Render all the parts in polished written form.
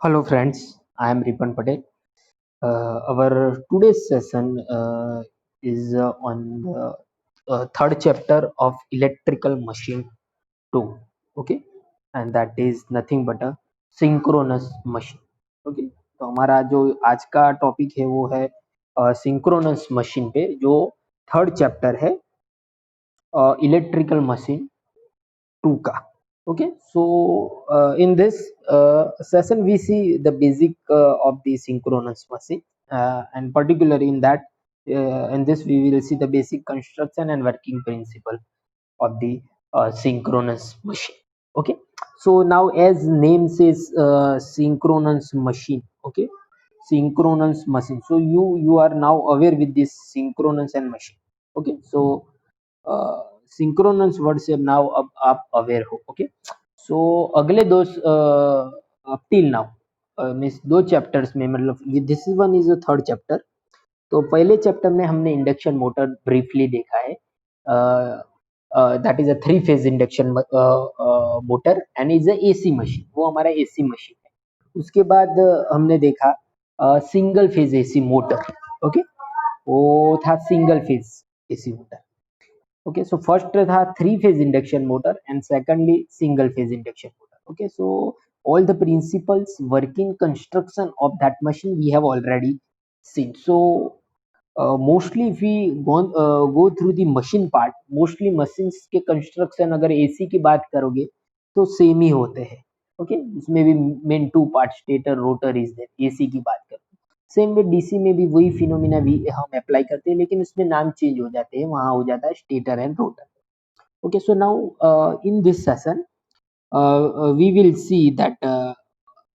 Hello friends, I am Ripan Patel. Our today's session is on the third chapter of electrical machine 2. Okay, and that is nothing but a synchronous machine. Okay, तो हमारा जो आज का topic है वो है synchronous machine पे जो थर्ड चैप्टर है इलेक्ट्रिकल मशीन 2 का. Okay, so in this session we see the basic of the synchronous machine, and particularly in this we will see the basic construction and working principle of the synchronous machine. Okay, so now as name says, synchronous machine. Okay, synchronous machine, so you are now aware with this synchronous and machine. Okay, so synchronous word से now अब आप aware हो. Okay, सो अगले दो till now means दो chapters में, मतलब ये this is one is a third chapter. तो पहले चैप्टर में हमने इंडक्शन मोटर ब्रीफली देखा है. That is a three phase induction motor and is a AC machine. वो हमारा एसी मशीन है. उसके बाद हमने देखा single phase AC motor. Okay, वो था single phase AC motor. Okay, so first था three phase induction motor and secondly single phase induction motor. Okay, so all the principles, working, construction of that machine we have already seen. So mostly if we go through the machine part, mostly machines के construction अगर AC की बात करोगे तो same ही होते हैं. Okay, इसमें भी main two part stator rotor is there. AC की बात करो, सेम में डीसी में भी वही फिनोमिना भी हम अप्लाई करते हैं, लेकिन उसमें नाम चेंज हो जाते हैं. वहां हो जाता है stator and rotor. Okay, so now in this session we will see that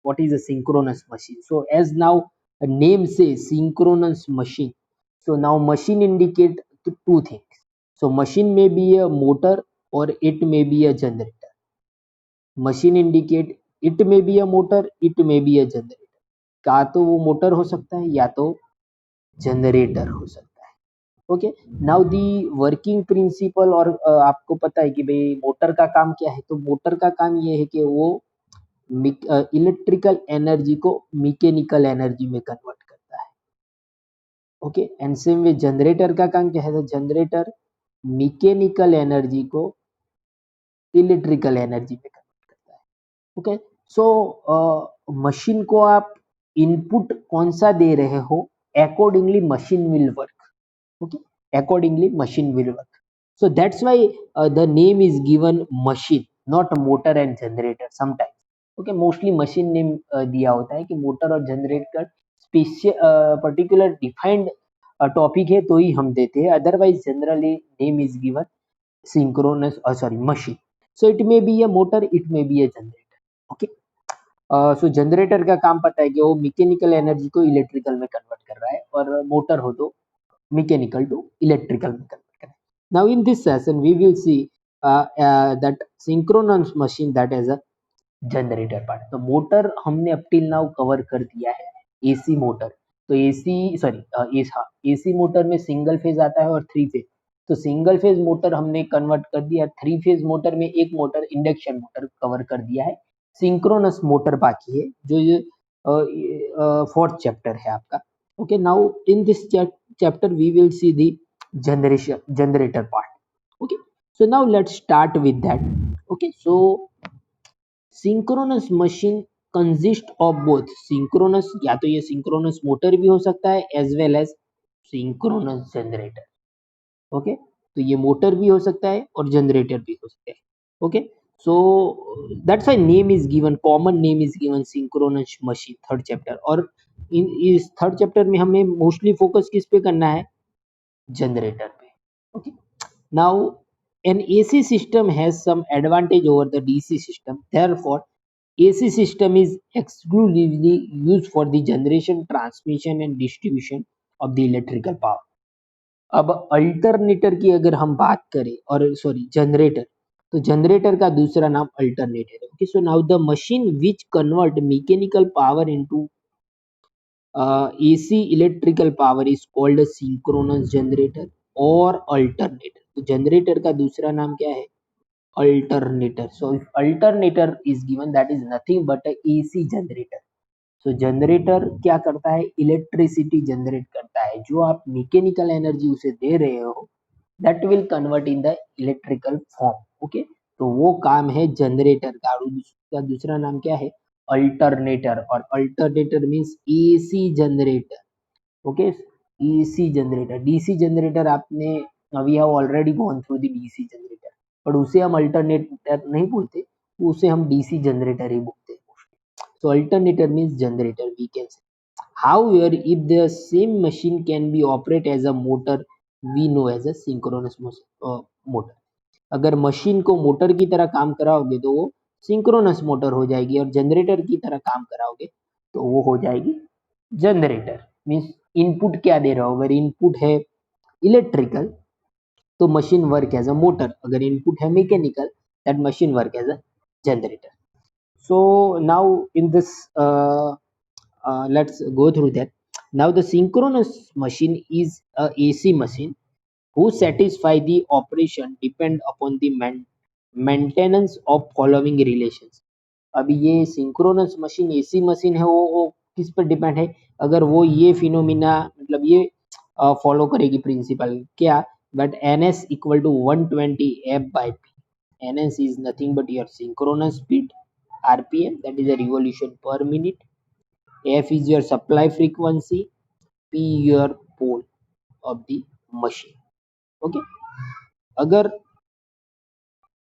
what is a synchronous machine. So as now a name says synchronous machine, so now machine indicate two things. So machine may be a motor or it may be a generator. Machine indicate it may be a motor, it may be a generator. का तो वो motor हो सकता है या तो generator हो सकता है. Okay, now the working principle. और आपको पता है कि भाई मोटर का काम क्या है. तो मोटर का काम ये है कि वो इलेक्ट्रिकल एनर्जी को मैकेनिकल एनर्जी में कन्वर्ट करता है. Okay, and same way generator का काम क्या है. तो जनरेटर मैकेनिकल एनर्जी को इलेक्ट्रिकल एनर्जी में कन्वर्ट करता है. ओके, सो मशीन को आप इनपुट कौन सा दे रहे हो, accordingly machine will work. Okay, accordingly machine will work. So that's why the name is given machine, not motor and generator sometimes. Okay, mostly machine name दिया होता है कि मोटर और generator special particular defined topic है तो ही हम देते हैं. Otherwise generally name is given synchronous sorry machine. So it may be a motor, it may be a generator. Okay, so generator का काम पता है कि वो मैकेनिकल एनर्जी को इलेक्ट्रिकल में कन्वर्ट कर रहा है, और मोटर हो तो mechanical to electrical में convert करें. Now in this session we will see that synchronous machine, that is a generator part. तो मोटर हमने अब टिल नाउ कवर कर दिया है. एसी मोटर, तो एसी सॉरी एसी मोटर में सिंगल फेज आता है और थ्री फेज. तो सिंगल फेज मोटर हमने कन्वर्ट कर दिया. थ्री फेज मोटर में एक मोटर इंडक्शन मोटर कवर कर दिया है. सिंक्रोनस मोटर बाकी है जो ये फोर्थ चैप्टर है आपका. Okay, now in this chapter we will see the generator part. Okay, so now let's start with that. Okay, so synchronous machine consist of both synchronous, या तो ये synchronous motor भी हो सकता है as well as synchronous generator. Okay, तो ये motor भी हो सकता है और जनरेटर भी हो सकता है. Okay, so that's why name is given, common name is given synchronous machine third chapter. और इस थर्ड चैप्टर में हमें मोस्टली फोकस किस पे करना है, जनरेटर पे. Okay, now an AC system has some advantage over the DC system. Therefore, AC system is exclusively used for the generation, transmission and distribution of the electrical power. अब alternator की अगर हम बात करें, और सॉरी जनरेटर, तो generator का दूसरा नाम अल्टरनेटर है. Okay, so now the machine which convert mechanical power into AC electrical power is called synchronous generator और अल्टरनेटर. तो जनरेटर का दूसरा नाम क्या है, alternator. So if alternator is given, that is nothing but a AC generator. So generator क्या करता है, इलेक्ट्रिसिटी जनरेट करता है, जो आप मैकेनिकल एनर्जी उसे दे रहे हो that will convert in the electrical form. Okay, तो वो काम है जनरेटर का। और उसका दूसरा नाम क्या है, अल्टरनेटर। और alternator means AC generator. Okay, AC generator. DC generator आपने, we have already gone through the DC generator, पर उसे हम अल्टरनेटर नहीं बोलते, उसे हम डीसी जनरेटर ही बोलते हैं। So alternator means generator we can say. However, if the same machine can be operated as a motor, we know as a synchronous motor. अगर मशीन को मोटर की तरह काम कराओगे तो वो सिंक्रोनस मोटर हो जाएगी, और जनरेटर की तरह काम कराओगे तो वो हो जाएगी जनरेटर। मीन्स इनपुट क्या दे रहा हो, अगर इनपुट है इलेक्ट्रिकल तो machine work as a motor, अगर इनपुट है mechanical that machine work as a generator. So now in this let's go through that. Now the synchronous machine is a AC machine who satisfy the operation depend upon the maintenance of following relations. अभी ये synchronous machine AC machine है, वो किस पर depend है, अगर वो ये फिनोमिना मतलब ये फॉलो करेगी प्रिंसिपल क्या, but N S equal to 120 F by P. N S is nothing but your synchronous speed, RPM that is a revolution per minute, F is your supply frequency, P your pole of the machine. Okay, अगर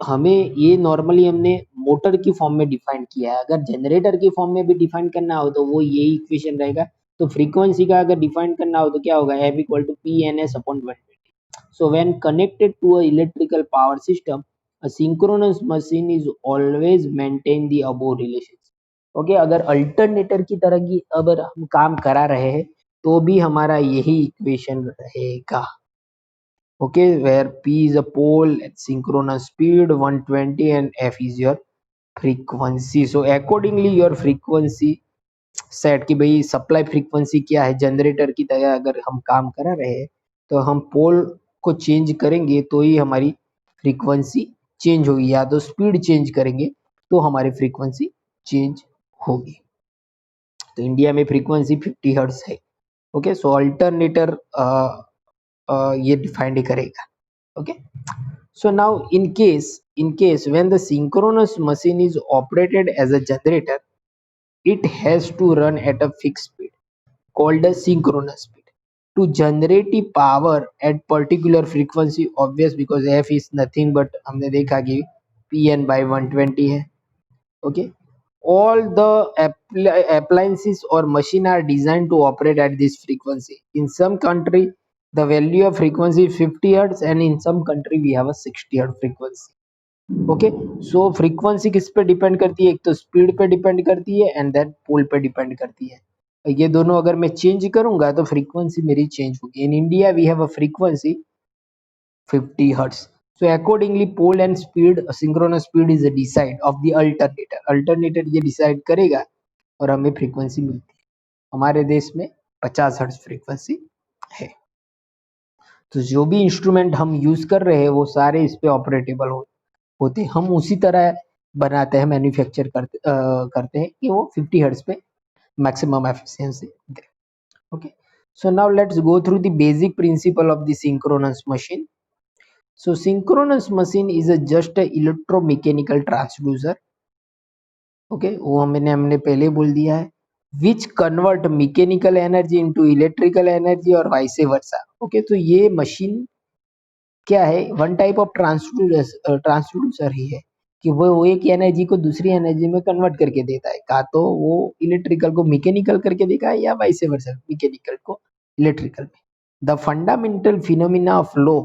हमें ये normally हमने motor की form में define किया है, अगर generator की फॉर्म में भी डिफाइन करना हो तो वो यही इक्वेशन रहेगा। तो फ्रीक्वेंसी का अगर डिफाइन करना हो तो क्या होगा, F equal to P N S upon 120। So when connected to a electrical power system, a synchronous machine is always maintain the above relations. Okay, अगर अल्टरनेटर की तरह की अगर हम काम करा रहे हैं तो भी हमारा यही इक्वेशन रहेगा। Okay, where P is a pole at synchronous speed 120 and F is your frequency. So accordingly your frequency set कि भाई सप्लाई फ्रीक्वेंसी क्या है, जनरेटर की तरह अगर हम काम करा रहे हैं तो हम पोल को चेंज करेंगे तो ही हमारी फ्रीक्वेंसी चेंज होगी, या तो स्पीड चेंज करेंगे तो हमारी फ्रीक्वेंसी चेंज होगी। तो इंडिया में फ्रीक्वेंसी 50 हर्ट्ज है। ओके, सो अल्टरनेटर ये डिफाइंड करेगा। Okay, so now in case when the synchronous machine is operated as a generator, it has to run at a fixed speed called a synchronous speed to generate the power at particular frequency, obvious because F is nothing but हमने देखा कि Pn by 120 है। Okay, all the appliances or machine are designed to operate at this frequency. In some country the value of frequency is 50 hertz and in some country we have a 60 hertz frequency. Okay, so frequency किस पे depend करती है, एक तो speed पे depend करती है and then पोल पे डिपेंड करती है। ये दोनों अगर मैं चेंज करूंगा तो फ्रीक्वेंसी मेरी चेंज होगी। In India we have a frequency 50 hertz. So accordingly pole and speed, synchronous speed is decide of the alternator. Alternator ये डिसाइड करेगा और हमें फ्रीक्वेंसी मिलती है। हमारे देश में 50 हर्ट्ज फ्रीक्वेंसी है। तो जो भी इंस्ट्रूमेंट हम यूज कर रहे हैं वो सारे इस पे ऑपरेटेबल होते हैं। हम उसी तरह बनाते हैं, मैन्युफैक्चर करते हैं कि वो 50 हर्ट्ज पे maximum efficiency they. Okay, so now let's go through the basic principle of the synchronous machine. So synchronous machine is a just a electromechanical transducer. Okay, वो हमने पहले बोल दिया है, which convert mechanical energy into electrical energy और vice versa. Okay, तो ये machine क्या है, वन टाइप ऑफ ट्रांसड्यूसर ही है कि वो एक एनर्जी को दूसरी एनर्जी में कन्वर्ट करके देता है, का तो वो इलेक्ट्रिकल को मैकेनिकल करके देगा या वाइस वर्सा, मैकेनिकल को इलेक्ट्रिकल में। The fundamental phenomena of law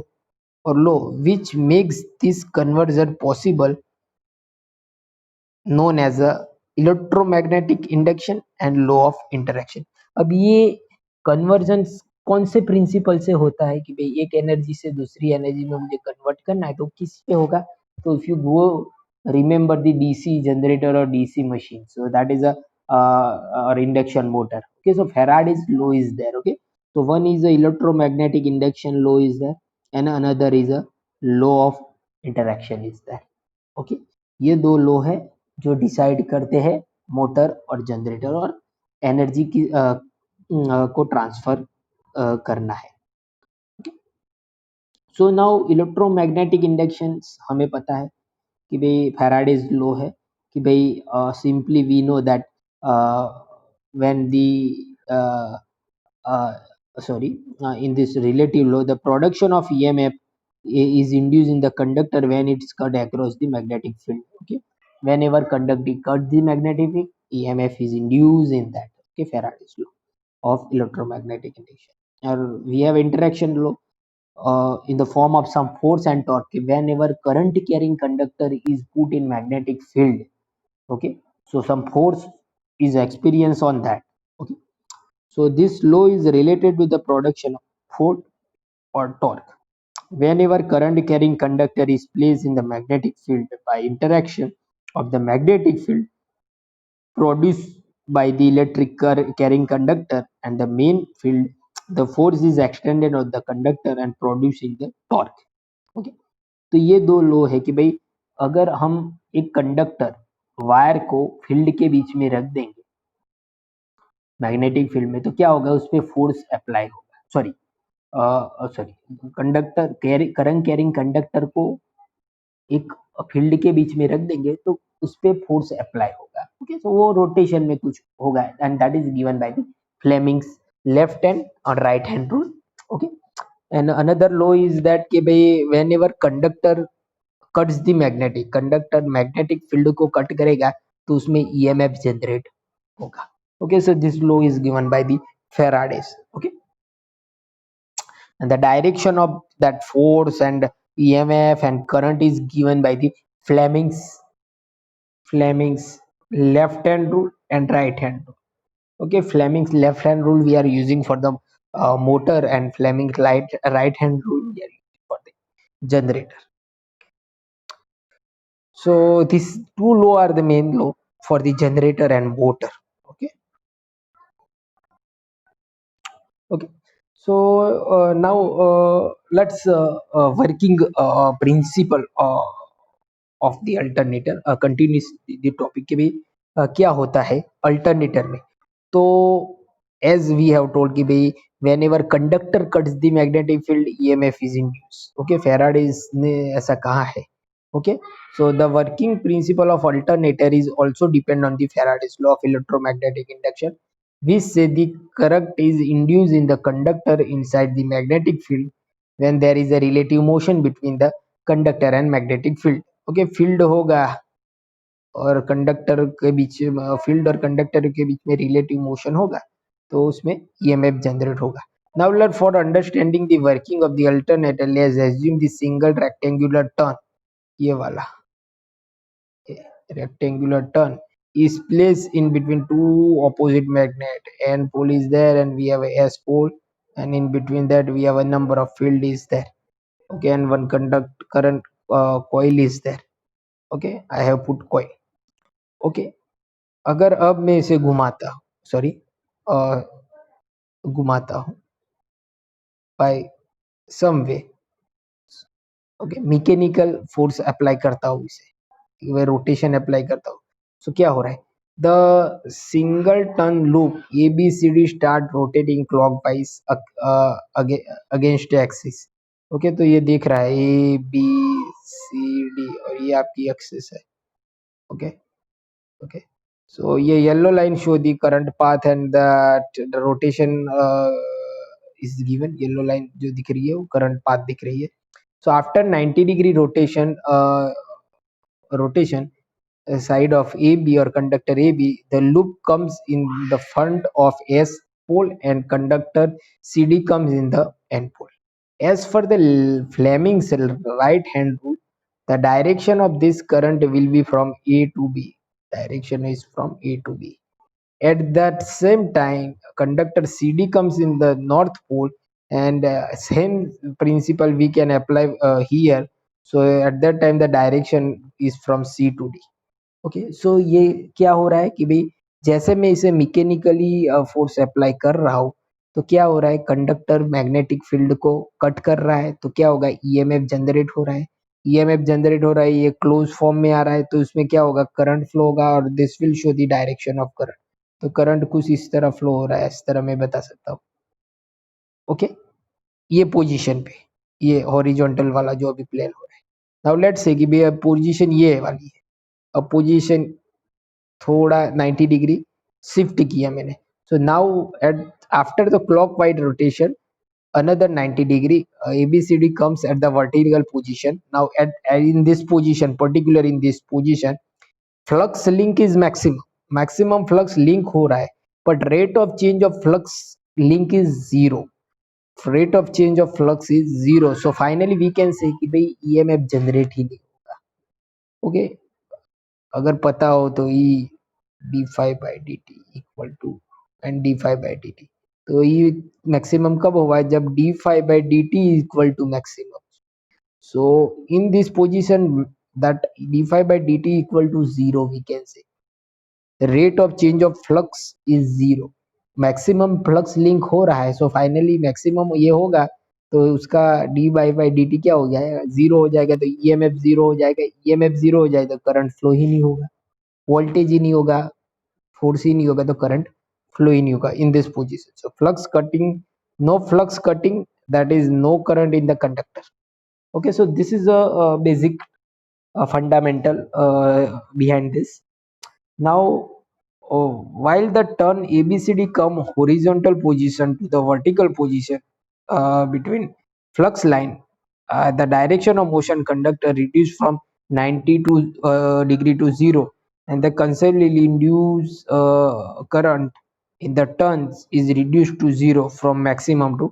और law which makes this conversion possible known as a electromagnetic induction and law of interaction. अब ये कन्वर्जन कौन से प्रिंसिपल से होता है कि भाई एक एनर्जी से दूसरी एनर्जी में मुझे कन्वर्ट करना है तो किस पे होगा, तो if you go remember the DC generator और DC machine, so that is a or induction motor. Okay, so Faraday's law is there. Okay, so one is the electromagnetic induction law is there and another is a law of interaction is there. Okay, ये दो law है जो decide करते हैं motor और generator और energy की को ट्रांसफर करना है। सो नाउ इलेक्ट्रोमैग्नेटिक इंडक्शन हमें पता है कि भाई फैराडेज लॉ है कि भाई simply we know that when the uh, in this relative law, the production of EMF is induced in the conductor when it's cut across the magnetic field. Okay, whenever conducting cuts the magnetic field, EMF is induced in that. Okay, Faraday's law of electromagnetic induction. And we have interaction law in the form of some force and torque. Whenever current carrying conductor is put in magnetic field, okay, so some force is experienced on that. Okay, so this law is related to the production of force or torque. Whenever current carrying conductor is placed in the magnetic field by interaction of the magnetic field produced by the electric carrying conductor and the main field, the force is extended on the conductor and producing the torque. Okay, तो ये दो लो है कि भाई अगर हम एक conductor wire को फील्ड के बीच में रख देंगे मैग्नेटिक फील्ड में, तो क्या होगा, उस पर फोर्स अप्लाई होगा। Sorry conductor current carrying conductor को एक फील्ड के बीच में रख देंगे तो उस पे फोर्स अप्लाई होगा। ओके, सो वो रोटेशन में कुछ होगा and that is given by the Fleming's left hand और right hand rule. Okay, and another law is that कि भाई whenever conductor cuts the magnetic conductor magnetic field को cut करेगा तो उसमें ईएमएफ जनरेट होगा। Okay, so this law is given by the Faraday's. Okay, and the direction of that force and EMF and current is given by the Fleming's left hand rule and right hand rule. Okay, Fleming's left hand rule we are using for the motor and Fleming's right hand rule we are using for the generator. So these two law are the main law for the generator and motor. Okay. Okay, so now let's working principle of the alternator continues the topic के भी क्या होता है alternator में। तो as we have told कि भाई whenever conductor cuts the magnetic field EMF is induced. Okay, Faraday's ने ऐसा कहा है। Okay, so the working principle of alternator is also depend on the Faraday's law of electromagnetic induction, which say the current is induced in the conductor inside the magnetic field when there is a relative motion between the conductor and magnetic field. Okay, field होगा और conductor के बीच field और conductor के बीच में relative motion होगा तो उसमें EMF generate होगा। Now let for understanding the working of the alternator let's assume the single rectangular turn, ये वाला rectangular turn is placed in between two opposite magnet, n pole is there and we have a s pole, and in between that we have a number of field is there. Okay, and one conduct current coil is there. Okay, I have put coil. Okay, अगर अब मैं इसे घुमाता हूँ घुमाता हूँ by some way, okay, mechanical force apply करता हूँ इसे, मैं रोटेशन अप्लाई करता हूँ, सो क्या हो रहा है, the single turn loop ABCD start rotating clockwise against axis. Okay, तो ये देख रहा है ABCD और ये आपकी एक्सिस है। ओके ओके, so ये yellow line show the current path and that the rotation is given, yellow line जो दिख रही है वो current path दिख रही है। So after 90-degree rotation side of AB or conductor AB, the loop comes in the front of S pole and conductor CD comes in the N pole. As for the Fleming's right hand rule, the direction of this current will be from A to B. Direction is from A to B. At that same time, conductor CD comes in the north pole, and same principle we can apply here. So at that time the direction is from C to D. Okay, so ये क्या हो रहा है कि भाई जैसे मैं इसे मैकेनिकली फोर्स अप्लाई कर रहा हूँ तो क्या हो रहा है, कंडक्टर मैग्नेटिक फील्ड को कट कर रहा है तो क्या होगा, ईएमएफ जनरेट हो रहा है। ईएमएफ जनरेट हो रहा है, ये क्लोज फॉर्म में आ रहा है तो इसमें क्या होगा, करंट फ्लो होगा और this will show the direction of current. तो करंट कुछ इस तरह फ्लो हो रहा है, इस तरह मैं बता सकता हूँ। ओके, ये पोजीशन पे, ये हॉरिजॉन्टल वाला जो अभी प्लेन हो रहा है। नाउ लेट्स से कि भैया पोजीशन ये वाली है, अब पोजीशन थोड़ा 90 डिग्री शिफ्ट किया मैंने। So now at after the clockwise rotation another 90 degree, ABCD comes at the vertical position. Now at in this position, particular in this position, flux link is maximum flux link हो रहा है, but rate of change of flux link is zero. Rate of change of flux is zero. So finally we can say कि भाई EMF generate ही नहीं होगा. Okay, अगर पता हो तो E d phi by dt equal to and d phi by dt, तो ये मैक्सिमम कब होगा, जब d phi by dt equal to maximum. So in this position that d phi by dt equal to zero, we can say the rate of change of flux is zero. Maximum flux link हो रहा है, so finally maximum ये होगा तो उसका d by D T क्या हो जाएगा, जीरो हो जाएगा. तो ईएमएफ जीरो हो जाएगा, ईएमएफ जीरो हो जाए तो करंट फ्लो ही नहीं होगा, वोल्टेज ही नहीं होगा, फोर्स ही नहीं होगा, तो करंट फ्लो ही नहीं होगा in this position. So flux cutting, no flux cutting, that is no current in the conductor. Okay, so this is a basic fundamental behind this. Now while the turn ABCD come horizontal position to the vertical position between flux line, the direction of motion conductor reduced from 90 to degree to zero, and the consequently induced current in the turns is reduced to zero from maximum to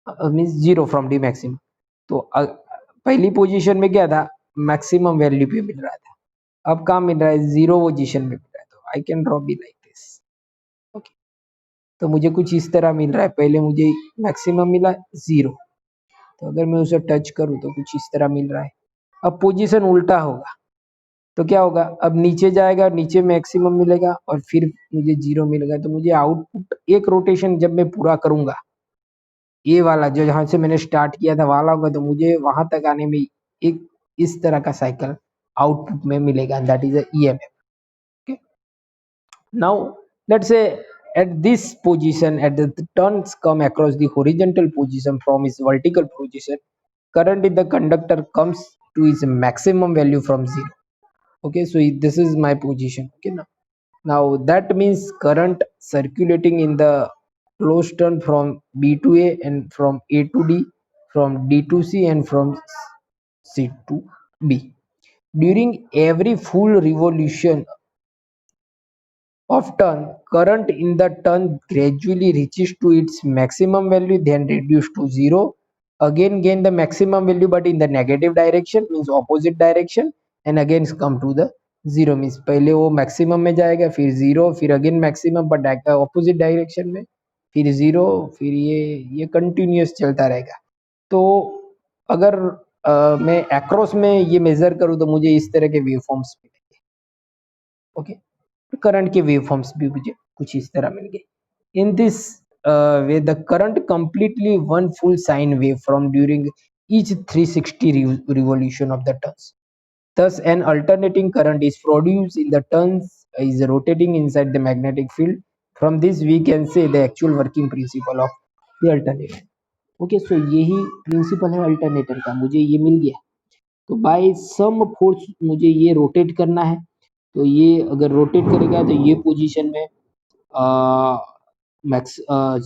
means zero from D maximum. तो पहली position में क्या था, maximum value पे मिल रहा था, अब कहाँ मिल रहा है, जीरो पोजीशन में मिल रहा है. तो I can draw be like this. Okay, तो मुझे कुछ इस तरह मिल रहा है, पहले मुझे मैक्सिमम मिला जीरो, तो अगर मैं उसे टच करूँ तो कुछ इस तरह मिल रहा है. अब पोजीशन उल्टा होगा तो क्या होगा, अब नीचे जाएगा, नीचे मैक्सिमम मिलेगा और फिर मुझे जीरो मिलेगा. तो मुझे आउटपुट एक रोटेशन जब मैं पूरा करूंगा, ये वाला जो जहां से मैंने स्टार्ट किया था वाला होगा, तो मुझे वहां तक आने में एक इस तरह का साइकिल आउटपुट में मिलेगा, that is EMF. Okay, now let's say at this position, at the turns come across the horizontal position from its vertical position, current in the conductor comes to its maximum value from zero. Okay, so this is my position. Okay, now that means current circulating in the closed turn from B to A and from A to D, from D to C and from C to B. During every full revolution of turn, current in the turn gradually reaches to its maximum value, then reduced to zero, again gain the maximum value but in the negative direction, means opposite direction, and again come to the zero, means पहले वो maximum में जाएगा, फिर zero, फिर again maximum but opposite direction में, फिर zero, फिर ये continuous चलता रहेगा. तो अगर मैं across में ये measure करूँ तो मुझे इस तरह के waveforms मिलेंगे. ओके, करंट के वेवफॉर्म्स भी मुझे कुछ इस तरह मिल गए. In this way the current completely one full sine wave from during each 360 revolution of the turns. Thus, an alternating current is produced in the turns is rotating inside the magnetic field. From this, we can say the actual working principle of the alternator. Okay, so यही principal है alternator का, मुझे ये मिल गया. तो bye some force मुझे ये rotate करना है, तो ये अगर रोटेट करेगा तो ये पोजीशन में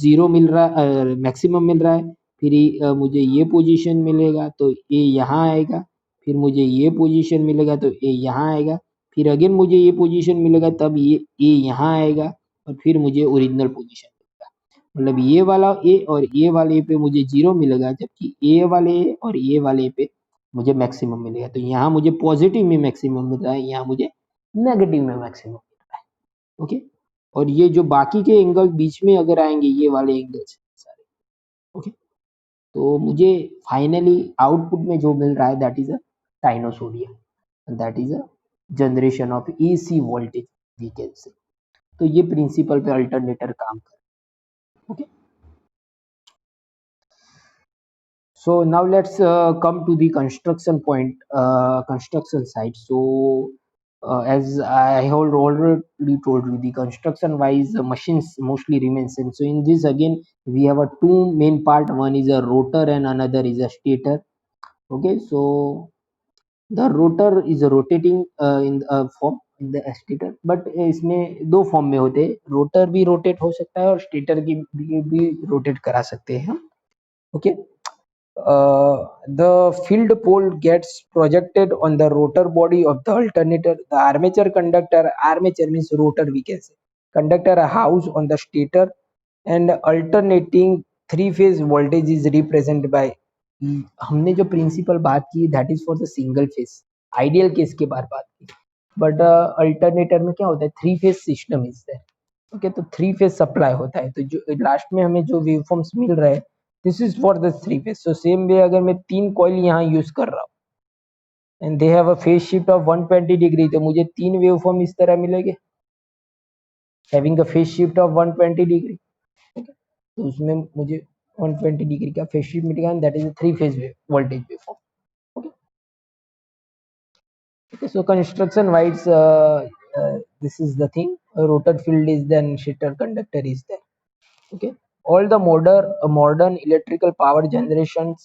जीरो मिल रहा है, मैक्सिमम मिल रहा है, फिर मुझे ये पोजीशन मिलेगा तो ये यहाँ आएगा, फिर मुझे ये पोजीशन मिलेगा तो ये यहाँ आएगा, फिर अगेन मुझे ये पोजीशन मिलेगा तब ये यहाँ आएगा, और फिर मुझे ओरिजिनल पोजीशन मिलेगा. मतलब ये वाला ए और ये वाले पे मुझे जीरो मिलेगा, जबकि ए वाले और ये वाले पे मुझे मैक्सिमम मिलेगा. तो यहाँ मुझे पॉजिटिव में मैक्सिमम मिल रहा है, यहाँ मुझे नेगेटिव में मैक्सिमम मिल रहा है. ओके, और ये जो बाकी के एंगल बीच में अगर आएंगे, ये वाले एंगल्स सारे. ओके, तो मुझे फाइनली आउटपुट में जो मिल रहा है that is a sinusoidal, that is a generation of AC voltage we can say. तो ये प्रिंसिपल पे अल्टरनेटर काम कर. Okay, so now let's come to the construction point, construction side. So as I have already told you, the construction wise machines mostly remain same. So in this again we have a two main part. One is a rotor and another is a stator. Okay, so the rotor is rotating in form in the stator, but इसमें दो form में होते हैं. Rotor भी rotate हो सकता है और स्टेटर की भी रोटेट करा सकते हैं हम. Okay, the field pole gets projected on the rotor body of the alternator. The armature means rotor we can say. Conductor are housed on the stator and alternating three phase voltage is represented by. हमने जो principle बात की that is for the single phase, ideal case के बात की. But alternator में क्या होता है, three phase system is there. Okay, तो थ्री फेज सप्लाई होता है. तो जो लास्ट में हमें जो वेवफॉर्म्स मिल रहे हैं this is for the three phase. So same way अगर मैं तीन कॉइल यहाँ यूज कर रहा हूँ and they have a phase shift of 120 degree, तो मुझे तीन वेवफॉर्म इस तरह मिलेंगे having a phase shift of 120 degree. तो उसमें मुझे 120 डिग्री का फेज शिफ्ट मिलेगा and that is a three phase voltage waveform. Okay, so construction wise, this is the thing. A rotor field is then stator conductor is there. Okay, all the modern electrical power generations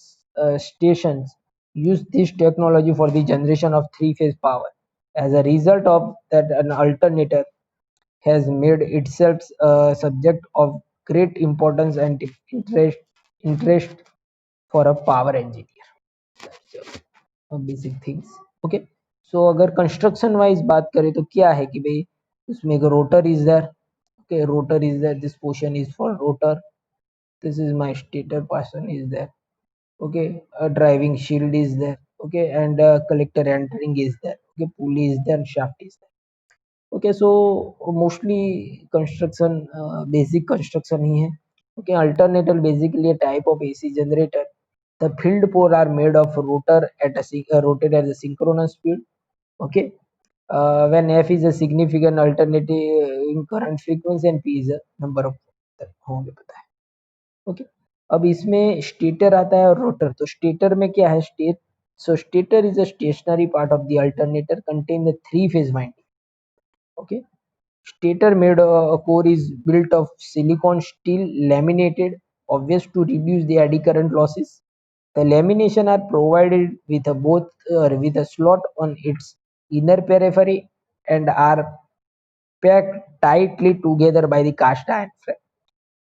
stations use this technology for the generation of three phase power. As a result of that, an alternator has made itself a subject of great importance and interest for a power engineer. Basic things. Okay, so अगर construction wise बात करें तो क्या है कि भाई उसमें एक rotor is there. Okay, rotor is there, this portion is for rotor, this is my stator portion is there. Okay, a driving shield is there. Okay, and collector entering is there. Okay, pulley is there, shaft is there. Okay, so mostly construction basic construction ही है. Okay, alternator basically a type of AC generator. The field pole are made of rotor at rotate at a synchronous speed. Okay, when F is a significant alternative in current frequency and P is a number of होंगे पता है. Okay, अब इसमें stator आता है और rotor. तो stator में क्या है, stator is a stationary part of the alternator contain the three phase winding. Okay, stator made core is built of silicon steel laminated, obvious to reduce the eddy current losses. The lamination are provided with with a slot on its inner periphery and are packed tightly together by the cast iron frame.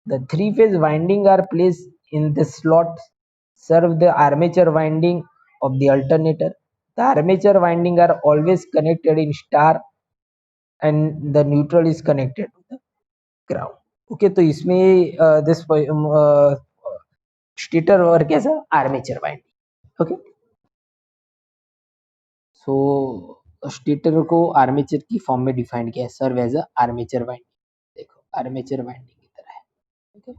The three-phase winding are placed in the slots, serve the armature winding of the alternator. The armature winding are always connected in star and the neutral is connected to the ground. Okay, तो इसमें this stator और कैसा armature winding. Okay, so stator को armature की form में define किया है, serve as a armature winding. देखो आर्मेचर वाइंडिंग की तरह है. ओके,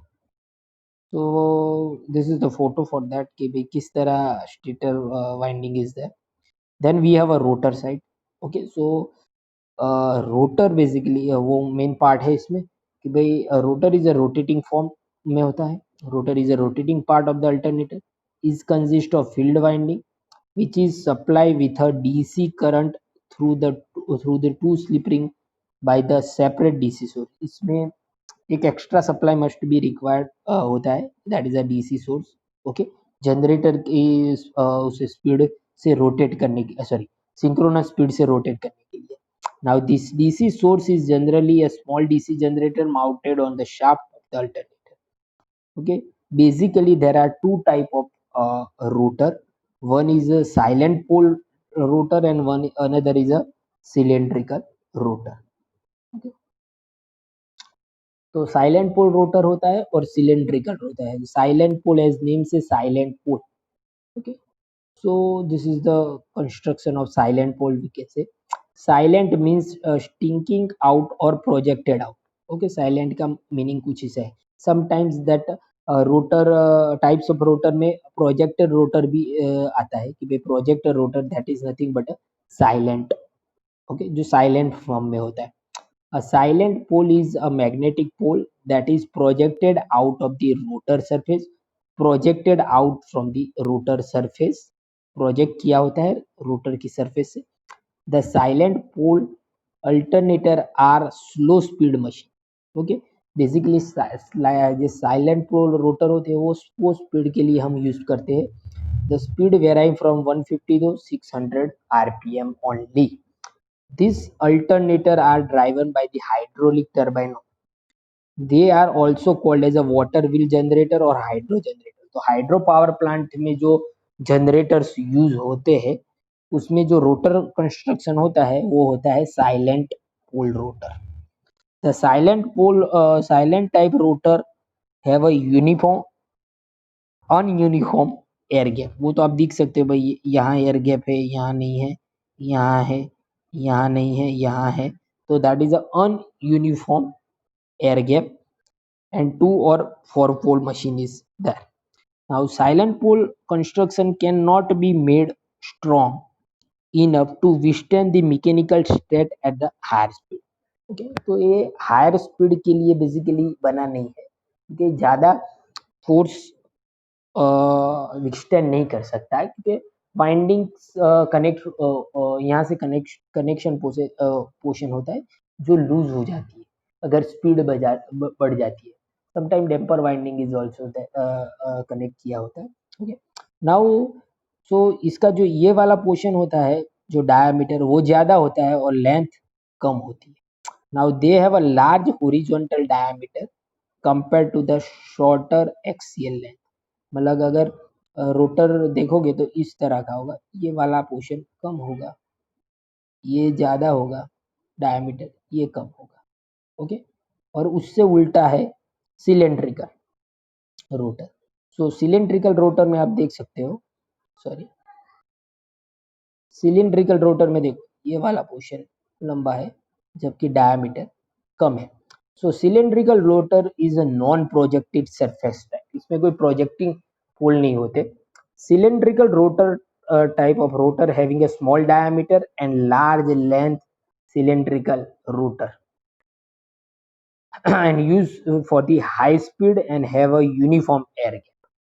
तो this is the photo for that कि भाई किस तरह stator winding is there. Then we have a rotor side. Okay, so rotor basically वो मेन पार्ट है इसमें कि भाई rotor is a rotating form में होता है. Rotor is a rotating part of the alternator, is consist of field winding which is supplied with a DC current through the two slip ring by the separate DC source. इसमें एक extra supply must be required होता है, that is a DC source. Okay, generator की उस speed से rotate करने की sorry synchronous speed से रोटेट करने के लिए. Now this DC source is generally a small DC generator mounted on the shaft of the alternator. Okay, basically there are two type of rotor. One is a silent pole rotor and one another is a cylindrical rotor. Okay, तो salient pole rotor होता है और cylindrical होता है. Salient pole as name से salient pole. Okay, so this is the construction of silent pole we can say. Silent means stinking out or projected out. Okay, silent का meaning कुछ ऐसा है. Sometimes that rotor types of rotor में projected rotor भी आता है कि भाई projected rotor that is nothing but a silent. Okay, जो silent form में होता है. A silent pole is a magnetic pole that is projected out of the rotor surface. Projected out from the rotor surface. Project किया होता है rotor की surface से. The silent pole alternator are slow speed machine. Okay, basically जो silent pole rotor होते हैं वो speed के लिए हम यूज करते हैं. The speed varying from 150 to 600 rpm only. These alternator are driven by the hydraulic turbine. They are also called as a water wheel generator और हाइड्रो जनरेटर. तो हाइड्रो पावर प्लांट में जो generators use होते हैं उसमें जो rotor construction होता है वो होता है salient pole rotor. The salient type rotor have a uniform ununiform air gap. वो तो आप देख सकते हो भाई, यहाँ एयर गैप है, यहाँ नहीं है, यहाँ है, यहाँ नहीं है, यहाँ है. तो that is a ununiform air gap and 2 or 4 pole machine is there. Now silent pole construction cannot be made strong enough to withstand the mechanical state at the higher speed. Okay, तो ये higher speed के लिए basically बना नहीं है क्योंकि ज़्यादा force withstand नहीं कर सकता है क्योंकि वाइंडिंग्स कनेक्ट यहाँ से कनेक्शन पोर्शन होता है जो लूज हो जाती है अगर स्पीड बढ़ जाती है. Sometime damper winding is also connect किया होता है. ओके, नाउ सो इसका जो ये वाला पोर्शन होता है जो डायमीटर वो ज़्यादा होता है और लेंथ कम होती है. Now they have a large horizontal diameter compare to the shorter axial length. मतलब अगर रोटर देखोगे तो इस तरह का होगा, ये वाला पोर्शन कम होगा, ये ज़्यादा होगा डायमीटर, ये कम होगा. ओके, और उससे उल्टा है सिलेंड्रिकल रोटर. सो सिलेंड्रिकल रोटर में आप देख सकते हो, सॉरी, सिलेंड्रिकल रोटर में देखो ये वाला पोर्शन लंबा है जबकि डायमीटर कम है. So cylindrical rotor is a non projected surface type. इसमें कोई प्रोजेक्टिंग पोल नहीं होते. Cylindrical rotor type of rotor having a small diameter and large length cylindrical rotor and used for the high speed and have a uniform air gap.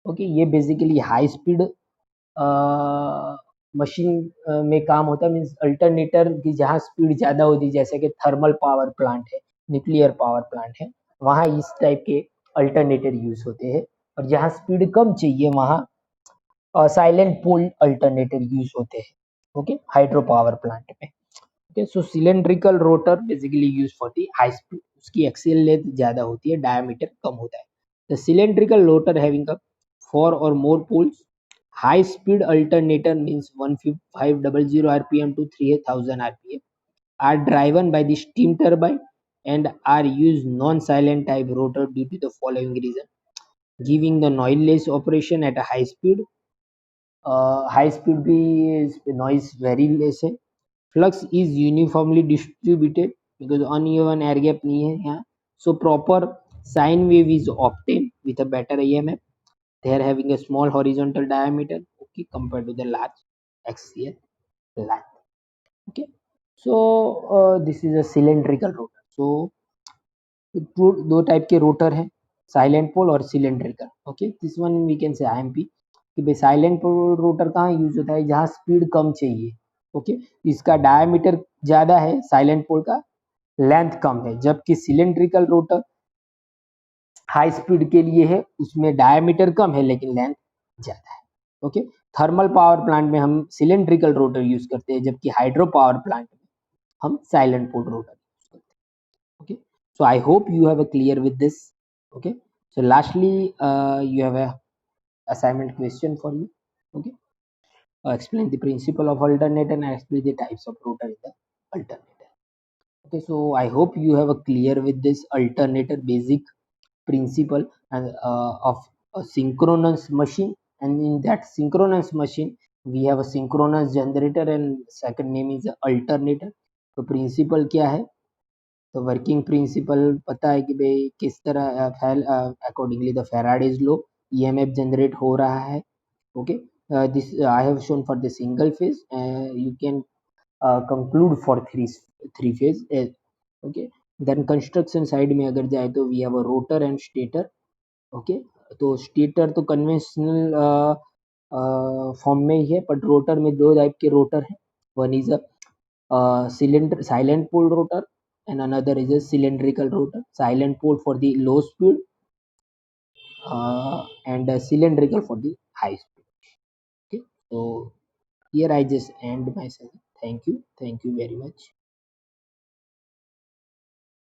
Okay, ये basically high speed machine में काम होता है. Means alternator की जहाँ speed ज़्यादा होती है जैसे कि थर्मल पावर प्लांट है, न्यूक्लियर पावर प्लांट है, वहाँ इस टाइप के अल्टरनेटर यूज होते हैं. और जहाँ स्पीड कम चाहिए वहाँ साइलेंट पोल अल्टरनेटर यूज होते हैं. ओके, हाइड्रो पावर प्लांट में. Okay, so cylindrical rotor basically use for the high speed. उसकी एक्सियल लेंथ ज़्यादा होती है, डायमीटर कम होता है. The cylindrical rotor having a 4 or more poles. High speed alternator means 1500 rpm to 3000 rpm are driven by the steam turbine and are used non-silent type rotor due to the following reason: giving the noiseless operation at a high speed. High speed भी noise very less है. Flux is uniformly distributed because uneven air gap नहीं है यहाँ. So proper sine wave is obtained with a better EMF. They are having a small horizontal diameter, okay, compared to the large axial length. Okay, so this is a cylindrical rotor. So दो type के rotor हैं, salient pole और cylindrical. Okay, this one we can say IMP कि भाई salient pole rotor कहाँ use होता है जहाँ स्पीड कम चाहिए. ओके, इसका डायमीटर ज़्यादा है, साइलेंट पोल का लेंथ कम है, जबकि सिलेंड्रिकल रोटर हाई स्पीड के लिए है, उसमें डायमीटर कम है लेकिन लेंथ ज़्यादा है. ओके, थर्मल पावर प्लांट में हम सिलेंड्रिकल रोटर यूज करते हैं जबकि हाइड्रो पावर प्लांट में हम साइलेंट पोल रोटर यूज करते हैं. Okay, so I hope you have a clear with this. Okay, so lastly you have a assignment question for you. Okay, explain the principle of alternator and explain the types of rotor in the alternator. Okay, so I hope you have a clear with this alternator basic principle and of a synchronous machine. And in that synchronous machine we have a synchronous generator and second name is alternator. तो principal क्या है, तो working principle पता है कि भाई किस तरह accordingly the Faraday's law EMF generate हो रहा है. Okay, this I have shown for the single phase, you can conclude for three phase. Okay, then construction side में अगर जाए तो we have a rotor and stator. Okay, तो stator तो conventional form में ही है, बट रोटर में दो टाइप के रोटर हैं. One is a cylinder silent pole rotor, and another is a cylindrical rotor. Silent pole for the low speed, and cylindrical for the high speed. Okay, so here I just end my session. Thank you very much.